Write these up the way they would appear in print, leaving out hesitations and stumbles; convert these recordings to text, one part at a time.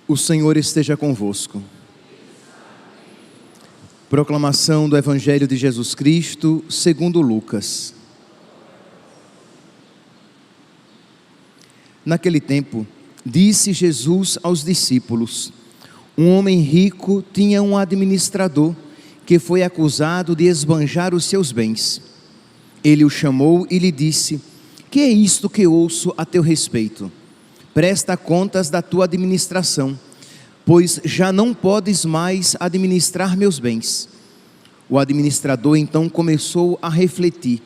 O Senhor esteja convosco. Proclamação do Evangelho de Jesus Cristo, segundo Lucas. Naquele tempo, disse Jesus aos discípulos: um homem rico tinha um administrador que foi acusado de esbanjar os seus bens. Ele o chamou e lhe disse: que é isto que ouço a teu respeito? Presta contas da tua administração, pois já não podes mais administrar meus bens. O administrador então começou a refletir: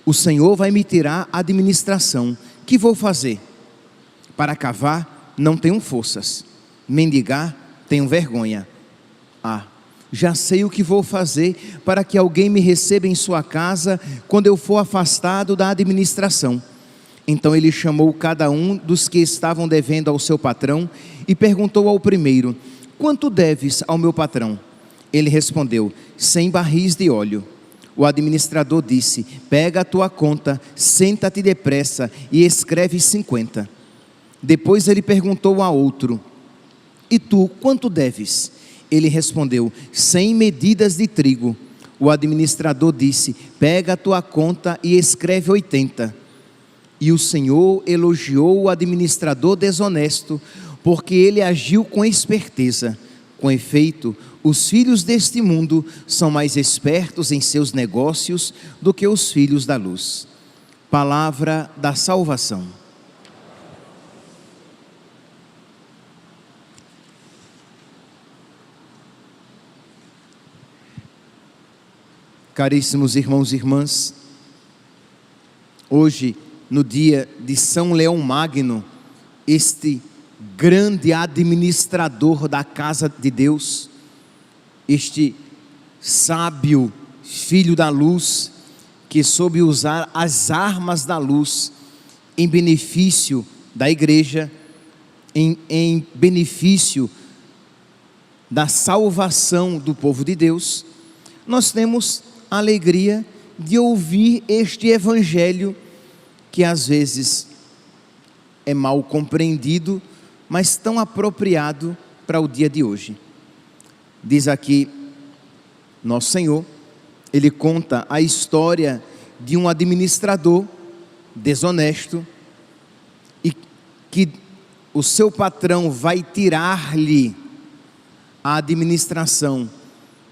o Senhor vai me tirar a administração, que vou fazer? Para cavar, não tenho forças. Mendigar, tenho vergonha. Já sei o que vou fazer para que alguém me receba em sua casa quando eu for afastado da administração. Então ele chamou cada um dos que estavam devendo ao seu patrão e perguntou ao primeiro: quanto deves ao meu patrão? Ele respondeu: 100 barris de óleo. O administrador disse: pega a tua conta, senta-te depressa e escreve 50. Depois ele perguntou a outro: e tu, quanto deves? Ele respondeu: 100 medidas de trigo. O administrador disse: pega a tua conta e escreve 80. E o Senhor elogiou o administrador desonesto, porque ele agiu com esperteza. Com efeito, os filhos deste mundo são mais espertos em seus negócios do que os filhos da luz. Palavra da salvação. Caríssimos irmãos e irmãs, hoje, no dia de São Leão Magno, este grande administrador da casa de Deus, este sábio filho da luz, que soube usar as armas da luz em benefício da igreja, em benefício da salvação do povo de Deus, nós temos a alegria de ouvir este evangelho que às vezes é mal compreendido, mas tão apropriado para o dia de hoje. Diz aqui nosso Senhor, ele conta a história de um administrador desonesto e que o seu patrão vai tirar-lhe a administração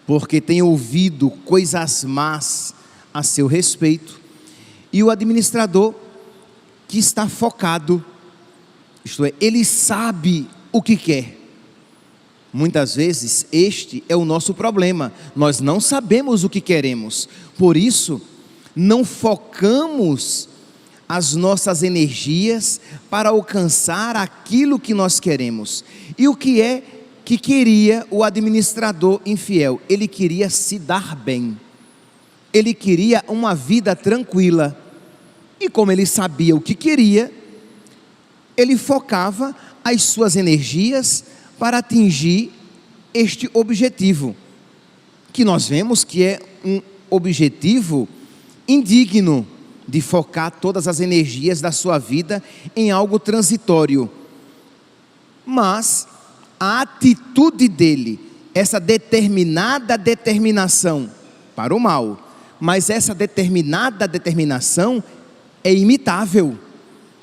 porque tem ouvido coisas más a seu respeito, e o administrador que está focado, isto é, ele sabe o que quer. Muitas vezes este é o nosso problema, nós não sabemos o que queremos, por isso não focamos as nossas energias para alcançar aquilo que nós queremos. E o que é que queria o administrador infiel? Ele queria se dar bem, ele queria uma vida tranquila, e como ele sabia o que queria, ele focava as suas energias para atingir este objetivo, que nós vemos que é um objetivo indigno, de focar todas as energias da sua vida em algo transitório. Mas a atitude dele, essa determinada determinação para o mal, mas essa determinada determinação é imitável,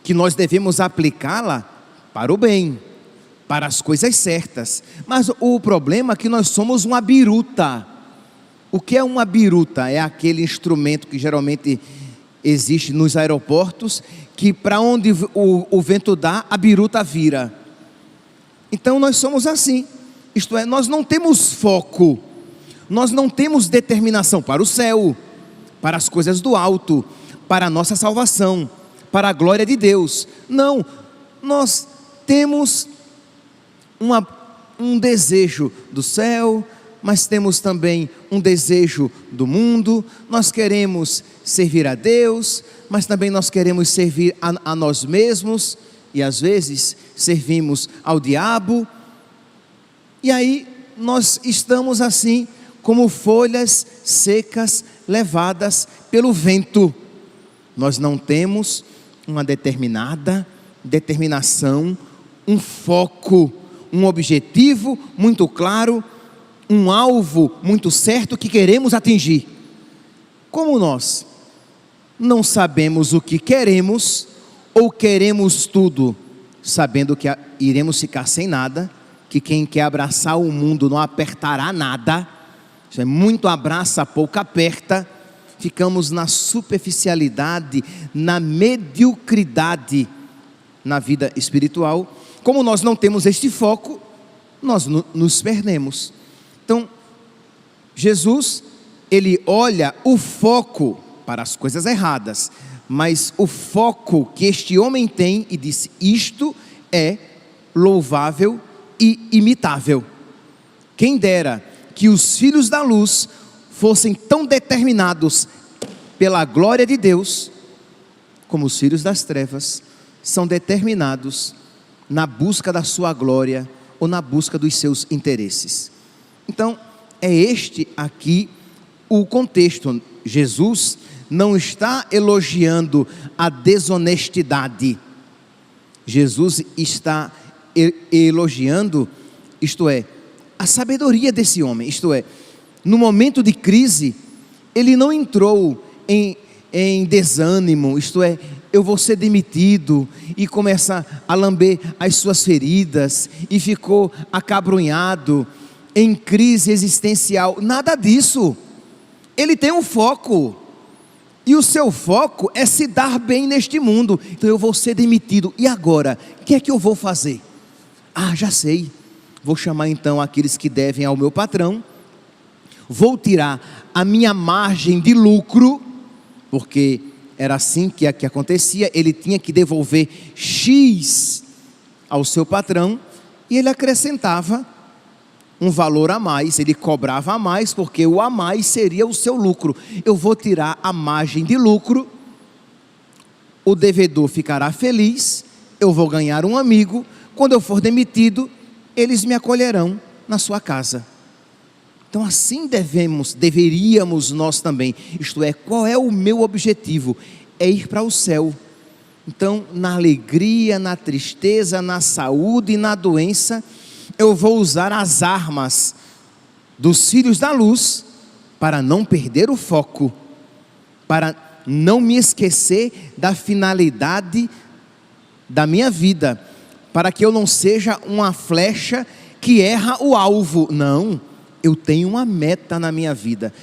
que nós devemos aplicá-la para o bem, para as coisas certas. Mas o problema é que nós somos uma biruta. O que é uma biruta? É aquele instrumento que geralmente existe nos aeroportos, que para onde o vento dá, a biruta vira. Então nós somos assim, isto é, nós não temos foco, nós não temos determinação para o céu, para as coisas do alto, para a nossa salvação, para a glória de Deus. Não, nós temos um desejo do céu, mas temos também um desejo do mundo. Nós queremos servir a Deus, mas também nós queremos servir a nós mesmos, e às vezes servimos ao diabo. E aí nós estamos assim, como folhas secas levadas pelo vento. Nós não temos uma determinada determinação, um foco, um objetivo muito claro, um alvo muito certo que queremos atingir. Como nós não sabemos o que queremos, ou queremos tudo, sabendo que iremos ficar sem nada, que quem quer abraçar o mundo não apertará nada, isso é muito abraça, pouco aperta, ficamos na superficialidade, na mediocridade na vida espiritual. Como nós não temos este foco, nós nos perdemos. Então, Jesus, ele olha o foco para as coisas erradas, mas o foco que este homem tem e disse: isto é louvável e imitável. Quem dera que os filhos da luz fossem tão determinados pela glória de Deus, como os filhos das trevas são determinados na busca da sua glória ou na busca dos seus interesses. Então, é este aqui o contexto. Jesus não está elogiando a desonestidade. Jesus está elogiando, isto é, a sabedoria desse homem. Isto é, no momento de crise, ele não entrou em desânimo, isto é, eu vou ser demitido, e começa a lamber as suas feridas, e ficou acabrunhado, em crise existencial. Nada disso. Ele tem um foco, e o seu foco é se dar bem neste mundo. Então, eu vou ser demitido, e agora? O que é que eu vou fazer? Já sei, vou chamar então aqueles que devem ao meu patrão, vou tirar a minha margem de lucro, porque era assim que acontecia, ele tinha que devolver X ao seu patrão, e ele acrescentava um valor a mais, ele cobrava a mais, porque o a mais seria o seu lucro. Eu vou tirar a margem de lucro, o devedor ficará feliz, eu vou ganhar um amigo, quando eu for demitido, eles me acolherão na sua casa. Então assim deveríamos nós também, isto é, qual é o meu objetivo? É ir para o céu. Então, na alegria, na tristeza, na saúde e na doença, eu vou usar as armas dos filhos da luz, para não perder o foco, para não me esquecer da finalidade da minha vida, para que eu não seja uma flecha que erra o alvo. Não, eu tenho uma meta na minha vida.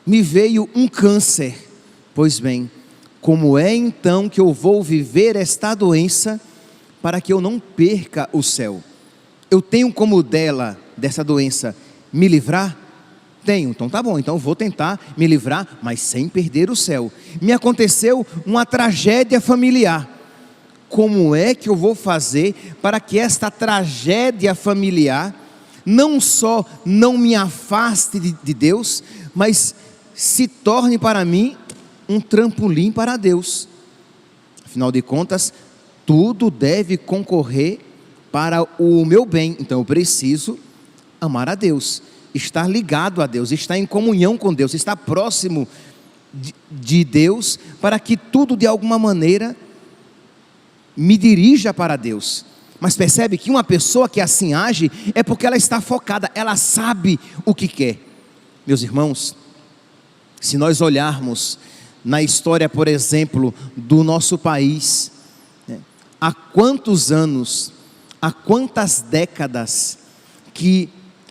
Me veio um câncer. Pois bem, como é então que eu vou viver esta doença para que eu não perca o céu? Eu tenho como dessa doença, me livrar? Tenho, então tá bom, então eu vou tentar me livrar, mas sem perder o céu. Me aconteceu uma tragédia familiar. Como é que eu vou fazer para que esta tragédia familiar não só não me afaste de Deus, mas se torne para mim um trampolim para Deus? Afinal de contas, tudo deve concorrer para o meu bem. Então eu preciso amar a Deus, estar ligado a Deus, estar em comunhão com Deus, estar próximo de Deus, para que tudo de alguma maneira me dirija para Deus. Mas percebe que uma pessoa que assim age é porque ela está focada, ela sabe o que quer. Meus irmãos, se nós olharmos na história, por exemplo, do nosso país, há quantos anos, há quantas décadas que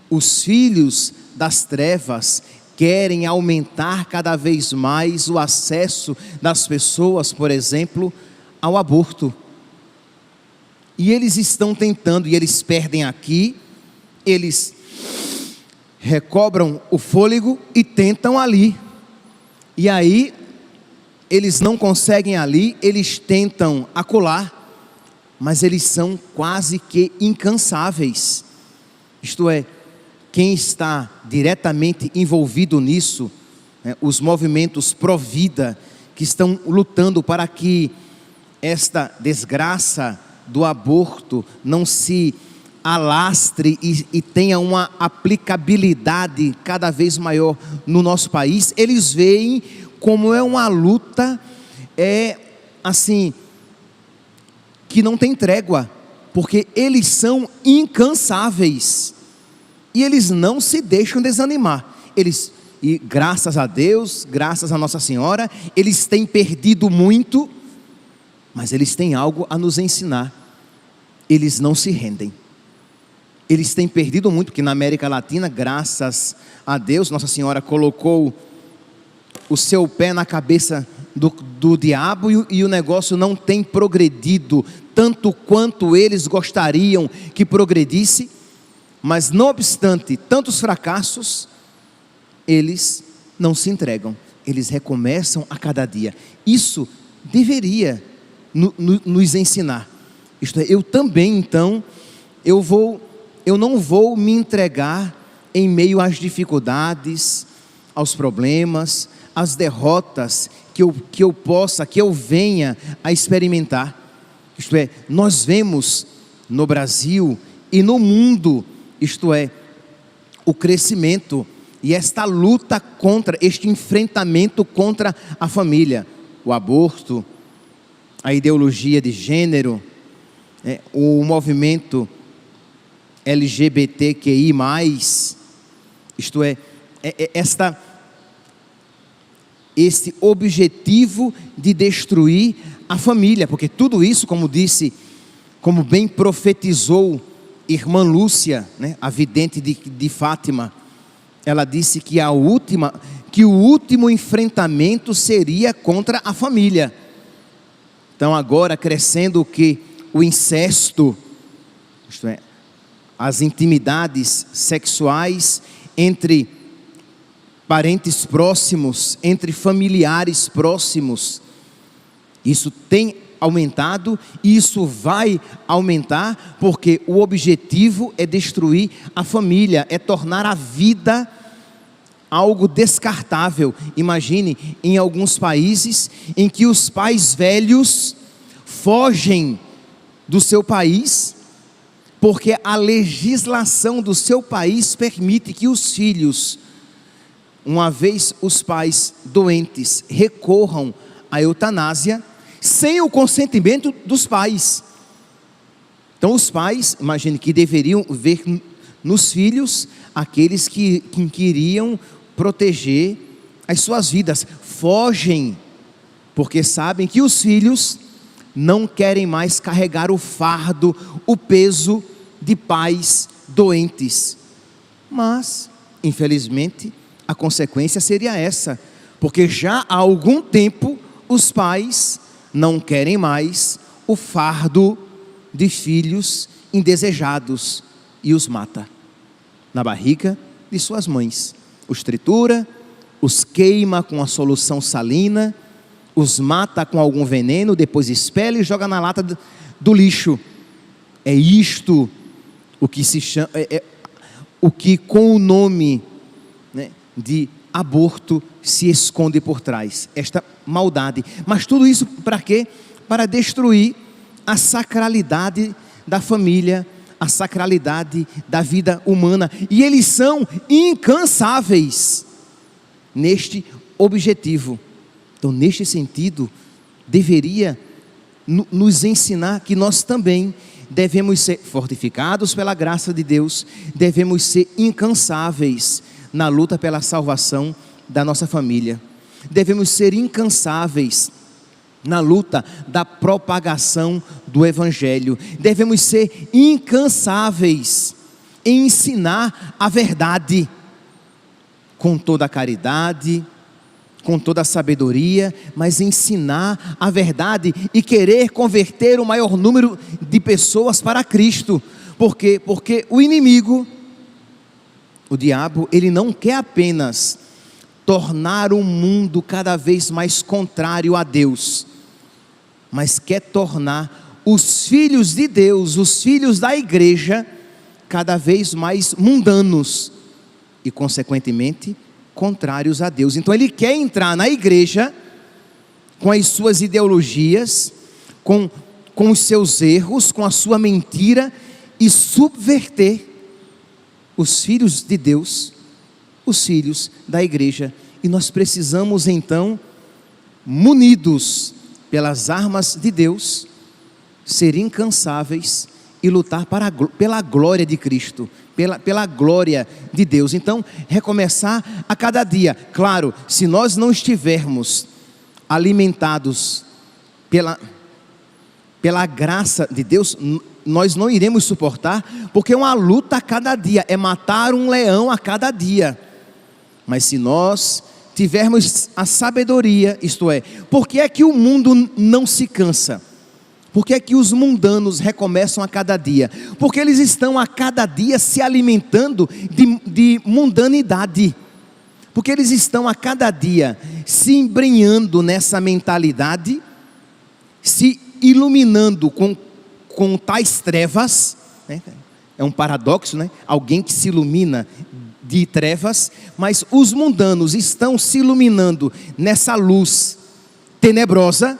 os filhos das trevas querem aumentar cada vez mais o acesso das pessoas, por exemplo, ao aborto. E eles estão tentando, e eles perdem aqui, eles recobram o fôlego e tentam ali. E aí, eles não conseguem ali, eles tentam acolá, mas eles são quase que incansáveis. Isto é, quem está diretamente envolvido nisso, os movimentos pró-vida, que estão lutando para que esta desgraça do aborto não se alastre e tenha uma aplicabilidade cada vez maior no nosso país. Eles veem como é uma luta, assim, que não tem trégua. porque eles são incansáveis e eles não se deixam desanimar. E graças a Deus, graças a Nossa Senhora, eles têm perdido muito, mas eles têm algo a nos ensinar. Eles não se rendem. Eles têm perdido muito, porque na América Latina, graças a Deus, Nossa Senhora colocou o seu pé na cabeça do diabo e o negócio não tem progredido tanto quanto eles gostariam que progredisse, mas não obstante tantos fracassos, eles não se entregam, eles recomeçam a cada dia. Isso deveria nos ensinar. Isto é, eu também então, eu não vou me entregar em meio às dificuldades, aos problemas, às derrotas que eu venha a experimentar. Isto é, nós vemos no Brasil e no mundo, isto é, o crescimento e esta luta contra, este enfrentamento contra a família, o aborto, a ideologia de gênero, o movimento LGBTQI+, isto é, esse objetivo de destruir a família, porque tudo isso, como disse, como bem profetizou irmã Lúcia, a vidente de Fátima, ela disse que o último enfrentamento seria contra a família. Então agora crescendo o incesto, isto é, as intimidades sexuais entre parentes próximos, entre familiares próximos, isso tem aumentado e isso vai aumentar, porque o objetivo é destruir a família, é tornar a vida algo descartável. Imagine em alguns países em que os pais velhos fogem do seu país, porque a legislação do seu país permite que os filhos, uma vez os pais doentes, recorram à eutanásia, sem o consentimento dos pais. Então os pais, imagine que deveriam ver nos filhos aqueles que queriam proteger as suas vidas, fogem, porque sabem que os filhos não querem mais carregar o fardo, o peso de pais doentes. Mas, infelizmente, a consequência seria essa, porque já há algum tempo os pais não querem mais o fardo de filhos indesejados e os mata na barriga de suas mães. Os tritura, os queima com a solução salina, os mata com algum veneno, depois espelha e joga na lata do lixo. É isto o que se chama, o que com o nome de aborto se esconde por trás, esta maldade. Mas tudo isso para quê? Para destruir a sacralidade da família, a sacralidade da vida humana. E eles são incansáveis neste objetivo. Então, neste sentido, deveria nos ensinar que nós também devemos ser fortificados pela graça de Deus, devemos ser incansáveis na luta pela salvação da nossa família. Devemos ser incansáveis na luta da propagação do Evangelho. Devemos ser incansáveis em ensinar a verdade com toda a caridade, com toda a sabedoria, mas ensinar a verdade e querer converter o maior número de pessoas para Cristo. Por quê? Porque o inimigo, o diabo, ele não quer apenas tornar o mundo cada vez mais contrário a Deus, mas quer tornar os filhos de Deus, os filhos da igreja, cada vez mais mundanos e, consequentemente, contrários a Deus. Então ele quer entrar na igreja com as suas ideologias, com os seus erros, com a sua mentira, e subverter os filhos de Deus, os filhos da igreja. E nós precisamos então, munidos pelas armas de Deus, ser incansáveis e lutar pela glória de Cristo, pela glória de Deus. Então, recomeçar a cada dia. Claro, se nós não estivermos alimentados pela graça de Deus, nós não iremos suportar, porque é uma luta a cada dia, é matar um leão a cada dia. Mas se nós tivermos a sabedoria, isto é, por que é que o mundo não se cansa? Por que é que os mundanos recomeçam a cada dia? Porque eles estão a cada dia se alimentando de mundanidade. Porque eles estão a cada dia se embrenhando nessa mentalidade, se iluminando com tais trevas, né? É um paradoxo, né? Alguém que se ilumina de trevas, mas os mundanos estão se iluminando nessa luz tenebrosa,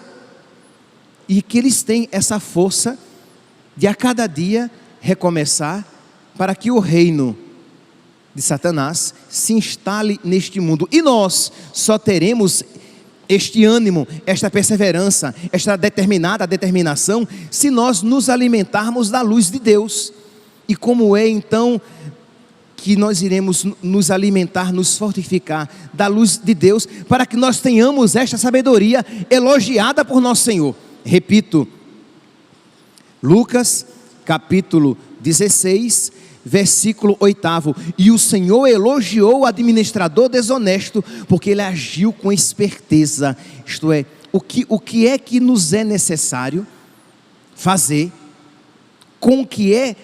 e que eles têm essa força de a cada dia recomeçar, para que o reino de Satanás se instale neste mundo. E nós só teremos este ânimo, esta perseverança, esta determinação, se nós nos alimentarmos da luz de Deus. E como é então que nós iremos nos alimentar, nos fortificar da luz de Deus, para que nós tenhamos esta sabedoria elogiada por nosso Senhor? Repito, Lucas capítulo 16, versículo 8: e o Senhor elogiou o administrador desonesto, porque ele agiu com esperteza. Isto é, o que é que nos é necessário fazer, com o que é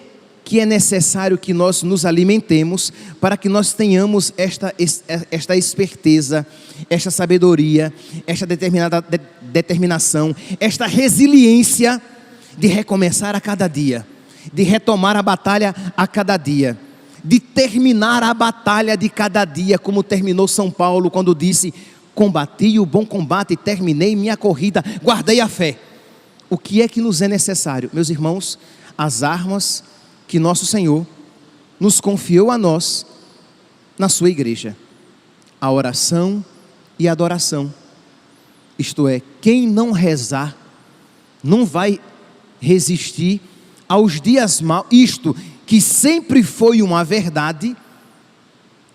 necessário que nós nos alimentemos, para que nós tenhamos esta esperteza, esta sabedoria, esta determinação, esta resiliência de recomeçar a cada dia, de retomar a batalha a cada dia, de terminar a batalha de cada dia, como terminou São Paulo quando disse: combati o bom combate e terminei minha corrida, guardei a fé. O que é que nos é necessário, meus irmãos? As armas que nosso Senhor nos confiou a nós na sua igreja: a oração e a adoração. Isto é, quem não rezar não vai resistir aos dias maus. Isto que sempre foi uma verdade,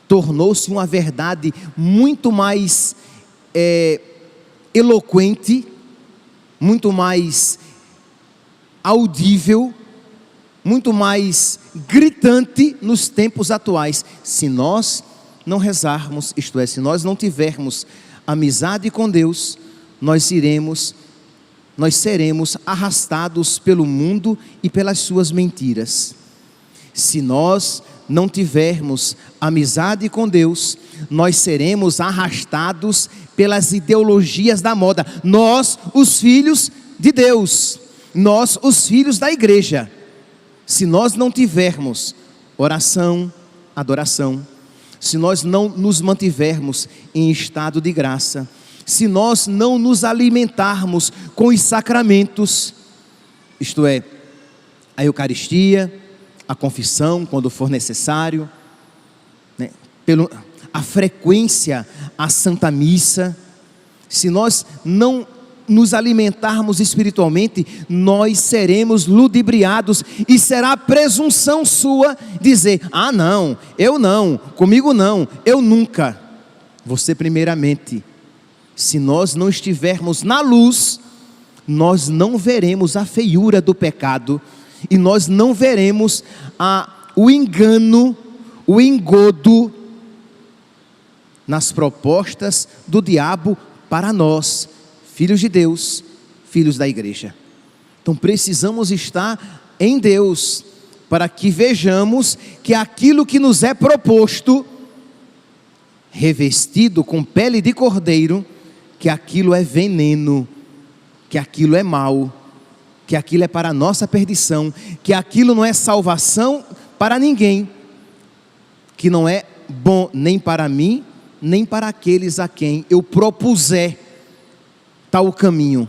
tornou-se uma verdade muito mais eloquente, muito mais audível, muito mais gritante nos tempos atuais. Se nós não rezarmos, isto é, se nós não tivermos amizade com Deus, nós seremos arrastados pelo mundo e pelas suas mentiras. Se nós não tivermos amizade com Deus, nós seremos arrastados pelas ideologias da moda. Nós, os filhos de Deus, nós, os filhos da igreja, se nós não tivermos oração, adoração, se nós não nos mantivermos em estado de graça, se nós não nos alimentarmos com os sacramentos, isto é, a Eucaristia, a confissão, quando for necessário, né, a frequência à Santa Missa, se nós não nos alimentarmos espiritualmente, nós seremos ludibriados, e será presunção sua dizer: ah não, eu não, comigo não, eu nunca. Você primeiramente, se nós não estivermos na luz, nós não veremos a feiura do pecado, e nós não veremos o engano, o engodo nas propostas do diabo para nós, filhos de Deus, filhos da igreja. Então precisamos estar em Deus, para que vejamos que aquilo que nos é proposto, revestido com pele de cordeiro, que aquilo é veneno, que aquilo é mal, que aquilo é para a nossa perdição, que aquilo não é salvação para ninguém, que não é bom nem para mim, nem para aqueles a quem eu propuser tal caminho.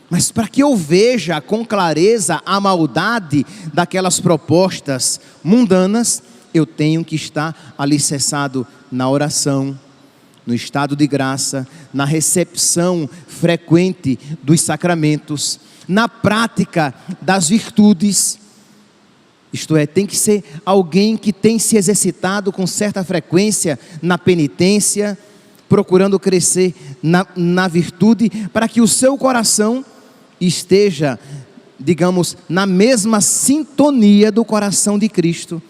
Mas para que eu veja com clareza a maldade daquelas propostas mundanas, eu tenho que estar alicerçado na oração, no estado de graça, na recepção frequente dos sacramentos, na prática das virtudes. Isto é, tem que ser alguém que tem se exercitado com certa frequência na penitência, procurando crescer na virtude, para que o seu coração esteja, digamos, na mesma sintonia do coração de Cristo,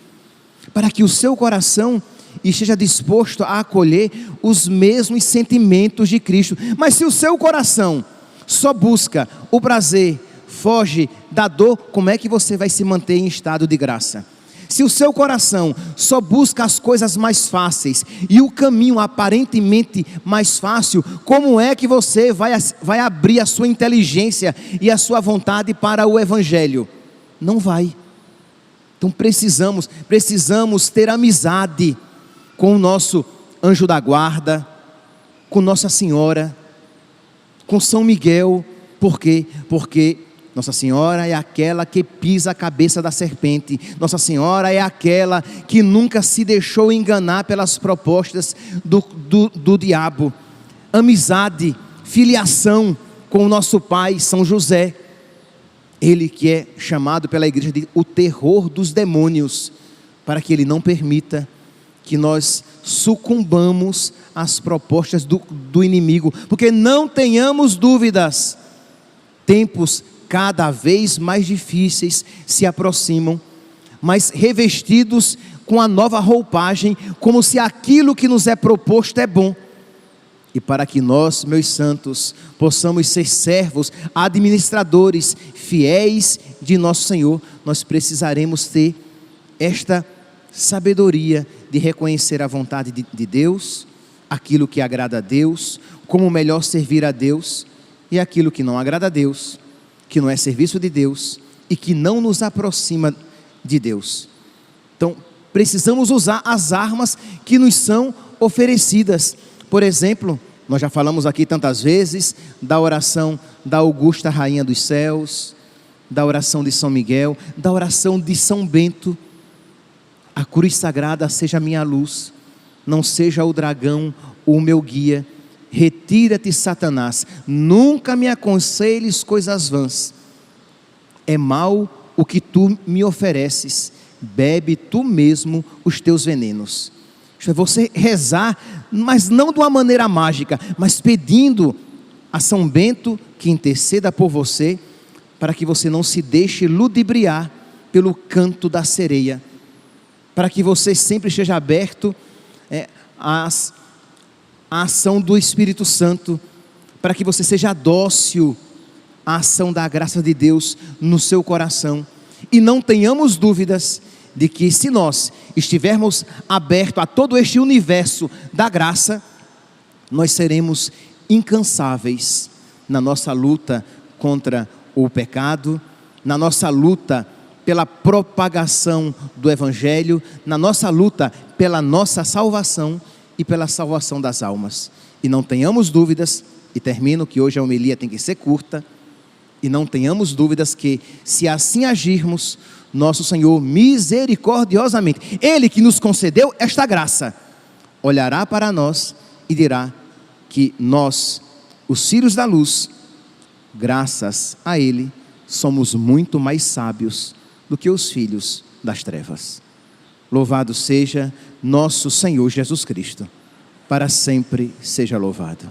para que o seu coração esteja disposto a acolher os mesmos sentimentos de Cristo. Mas se o seu coração só busca o prazer, foge da dor, como é que você vai se manter em estado de graça? Se o seu coração só busca as coisas mais fáceis e o caminho aparentemente mais fácil, como é que você vai abrir a sua inteligência e a sua vontade para o Evangelho? Não vai. Então precisamos ter amizade com o nosso anjo da guarda, com Nossa Senhora, com São Miguel. Por quê? Porque Nossa Senhora é aquela que pisa a cabeça da serpente. Nossa Senhora é aquela que nunca se deixou enganar pelas propostas do diabo. Amizade, filiação com o nosso pai, São José. Ele que é chamado pela igreja de o terror dos demônios, para que ele não permita que nós sucumbamos às propostas do inimigo. Porque não tenhamos dúvidas, tempos cada vez mais difíceis se aproximam, mas revestidos com a nova roupagem, como se aquilo que nos é proposto é bom. E para que nós, meus santos, possamos ser servos, administradores, fiéis de nosso Senhor, nós precisaremos ter esta sabedoria de reconhecer a vontade de Deus, aquilo que agrada a Deus, como melhor servir a Deus, e aquilo que não agrada a Deus, que não é serviço de Deus e que não nos aproxima de Deus. Então, precisamos usar as armas que nos são oferecidas. Por exemplo, nós já falamos aqui tantas vezes da oração da Augusta Rainha dos Céus, da oração de São Miguel, da oração de São Bento. A cruz sagrada seja a minha luz, não seja o dragão o meu guia. Retira-te, Satanás, nunca me aconselhes coisas vãs. É mal o que tu me ofereces, bebe tu mesmo os teus venenos. Isto é, você rezar, mas não de uma maneira mágica, mas pedindo a São Bento que interceda por você, para que você não se deixe ludibriar pelo canto da sereia, para que você sempre esteja aberto a ação do Espírito Santo, para que você seja dócil à ação da graça de Deus no seu coração, e não tenhamos dúvidas de que se nós estivermos abertos a todo este universo da graça, nós seremos incansáveis na nossa luta contra o pecado, na nossa luta pela propagação do Evangelho, na nossa luta pela nossa salvação e pela salvação das almas. E não tenhamos dúvidas, e termino que hoje a homilia tem que ser curta, e não tenhamos dúvidas que se assim agirmos, nosso Senhor misericordiosamente, Ele que nos concedeu esta graça, olhará para nós e dirá que nós, os filhos da luz, graças a Ele, somos muito mais sábios do que os filhos das trevas. Louvado seja nosso Senhor Jesus Cristo, para sempre seja louvado.